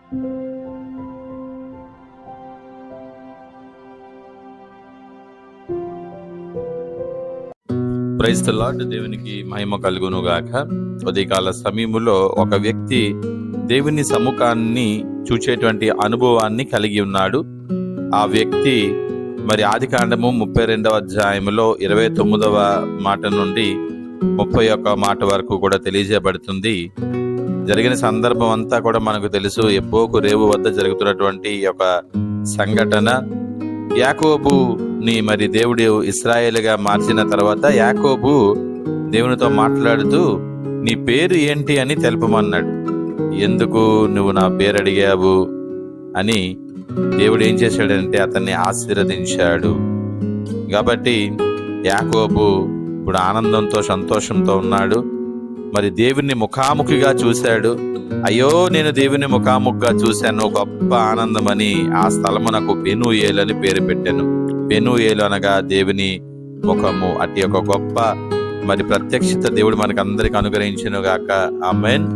Praise the lord. దేవునికి మహిమ కలుగును గాక. ఉదయకాల సమయములో ఒక వ్యక్తి దేవుని సముఖాన్ని చూచేటువంటి అనుభవాన్ని కలిగి ఉన్నాడు. ఆ వ్యక్తి మరి ఆదికాండము 32వ అధ్యాయములో 29వ మాట నుండి 31వ మాట వరకు కూడా తెలియజేయబడుతుంది. జరిగిన సందర్భం అంతా కూడా మనకు తెలుసు. ఎబ్బోకు రేవు వద్ద జరుగుతున్నటువంటి ఒక సంఘటన. యాకోబుని మరి దేవుడు ఇశ్రాయేలుగా మార్చిన తర్వాత యాకోబు దేవునితో మాట్లాడుతూ నీ పేరు ఏంటి అని తెలుపమన్నాడు. ఎందుకు నువ్వు నా పేరు అడిగావు అని దేవుడు ఏం చేశాడంటే అతన్ని ఆశీర్వదించాడు. కాబట్టి యాకోబు ఇప్పుడు ఆనందంతో సంతోషంతో ఉన్నాడు. మరి దేవుని ముఖాముఖిగా చూశాడు. అయ్యో నేను దేవుని ముఖాముఖిగా చూశాను, గొప్ప ఆనందమని ఆ స్థలమునకు పెనూయేలు అని పేరు పెట్టాను. పెనూయేలు అనగా దేవుని ముఖము. అట్టి ఒక గొప్ప మరి ప్రత్యక్షత దేవుడు మనకు అందరికి అనుగ్రహించును గాక. ఆమేన్.